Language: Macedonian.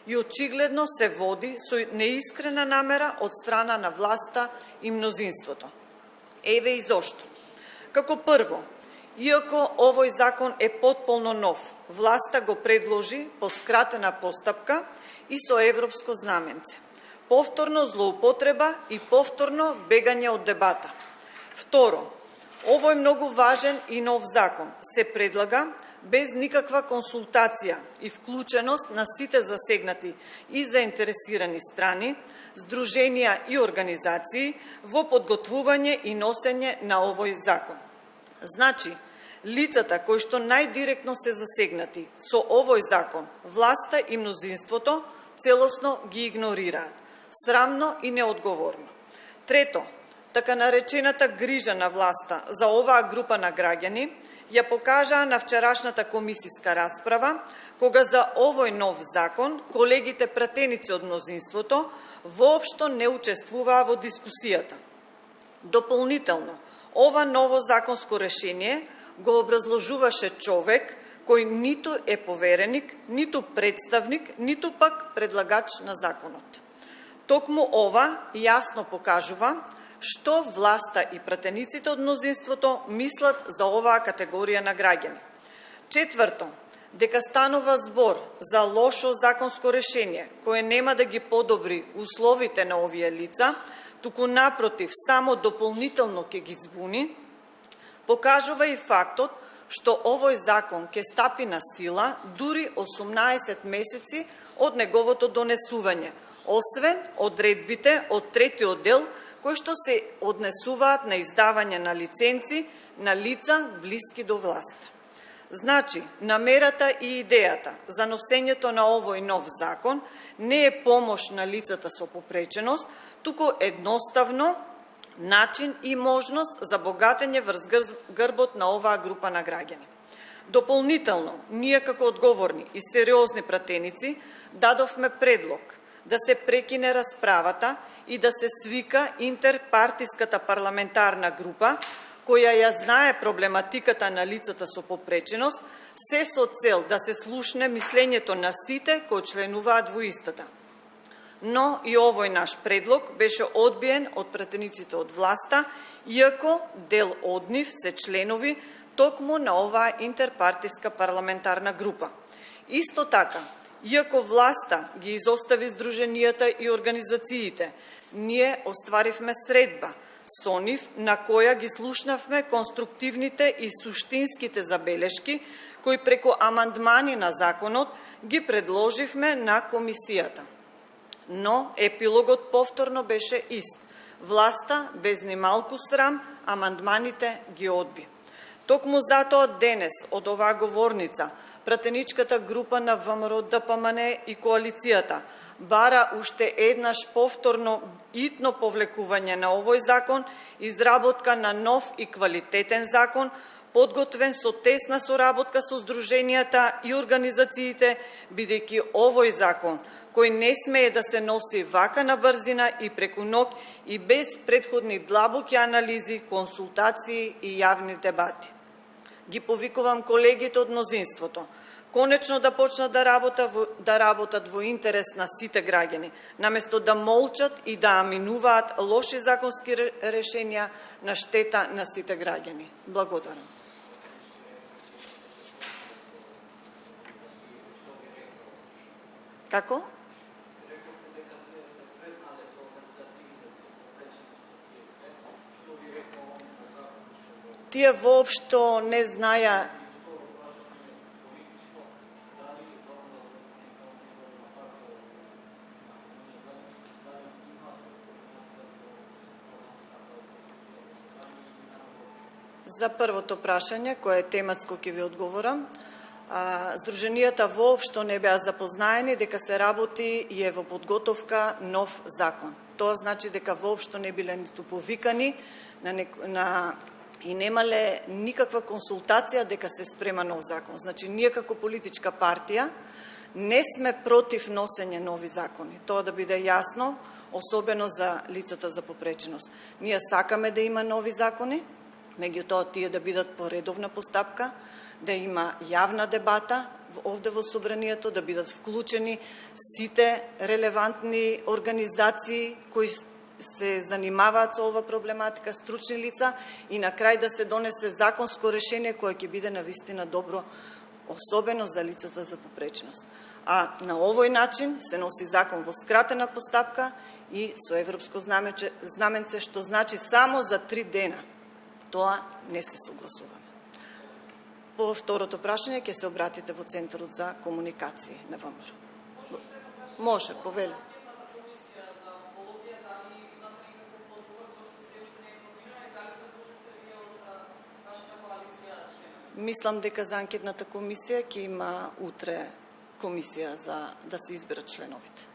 и очигледно се води со неискрена намера од страна на власта и мнозинството. Еве и зошто. Како прво, иако овој закон е потполно нов, власта го предложи по скратена постапка и со европско знаменце. Повторно злоупотреба и повторно бегање од дебата. Второ, овој многу важен и нов закон се предлага без никаква консултација и вклученост на сите засегнати и заинтересирани страни, здруженија и организации во подготвување и носење на овој закон. Значи, лицата кои што најдиректно се засегнати со овој закон, власта и мнозинството целосно ги игнорираат. Срамно и неодговорно. Трето, така наречената грижа на власта за оваа група на граѓани ја покажаа на вчерашната комисиска расправа, кога за овој нов закон колегите пратеници од мнозинството воопшто не учествуваа во дискусијата. Дополнително, ова ново законско решение го образложуваше човек кој ниту е повереник, ниту представник, ниту пак предлагач на законот. Токму ова јасно покажува што власта и пратениците од мнозинството мислат за оваа категорија на граѓани. Четврто, дека станува збор за лошо законско решение, кое нема да ги подобри условите на овие лица, туку напротив, само дополнително ќе ги збуни, покажува и фактот што овој закон ќе стапи на сила дури 18 месеци од неговото донесување, освен одредбите од третиот дел, кои што се однесуваат на издавање на лиценци на лица блиски до власт. Значи, намерата и идејата за носењето на овој нов закон не е помош на лицата со попреченост, туку едноставно начин и можност за богатење врз грбот на оваа група на граѓани. Дополнително, ние како одговорни и сериозни пратеници дадовме предлог да се прекине расправата и да се свика интерпартиската парламентарна група, која ја знае проблематиката на лицата со попреченост, се со цел да се слушне мислењето на сите кои членуваат во истата. Но и овој наш предлог беше одбиен од пратениците од власта, иако дел од нив се членови токму на оваа интерпартиска парламентарна група. Исто така, иако власта ги изостави здруженијата и организациите, ние остваривме средба со нив на која ги слушнавме конструктивните и суштинските забелешки, кои преку амандмани на законот ги предложивме на комисијата. Но епилогот повторно беше ист. Власта, без ни малку срам, амандманите ги одби. Токму затоа денес од оваа говорница пратеничката група на ВМРО ДПМН и коалицијата бара уште еднаш повторно итно повлекување на овој закон, изработка на нов и квалитетен закон, подготвен со тесна соработка со здруженијата и организациите, бидејќи овој закон, кој не смее да се носи вака на брзина и преку ног и без претходни длабоки анализи, консултации и јавни дебати. Ги повикувам колегите од мнозинството, конечно да почнат да работат во интерес на сите граѓани, наместо да молчат и да аминуваат лоши законски решенија на штета на сите граѓани. Благодарам. Како? Тие воопшто не знаја. За првото прашање, кое е тематско, ќе ви одговорам. Здруженијата воопшто не беа запознаени дека се работи и е во подготовка нов закон. Тоа значи дека воопшто не биле ниту повикани и немале никаква консултација дека се спрема нов закон. Значи, ние како политичка партија не сме против носење нови закони. Тоа да биде јасно, особено за лицата за попреченост. Ние сакаме да има нови закони, меѓутоа тие да бидат по редовна постапка, да има јавна дебата овде во Собранието, да бидат вклучени сите релевантни организации кои се занимаваат со ова проблематика, стручни лица, и на крај да се донесе законско решение кое ќе биде навистина добро, особено за лицата за попреченост. А на овој начин се носи закон во скратена постапка и со европско знаменце, што значи само за 3 дена. Тоа не се согласуваме. По второто прашање ќе се обратите во Центарот за комуникации на ВМРО. Може, повеле. Мислам дека за анкетната комисија ќе има утре комисија за да се изберат членовите.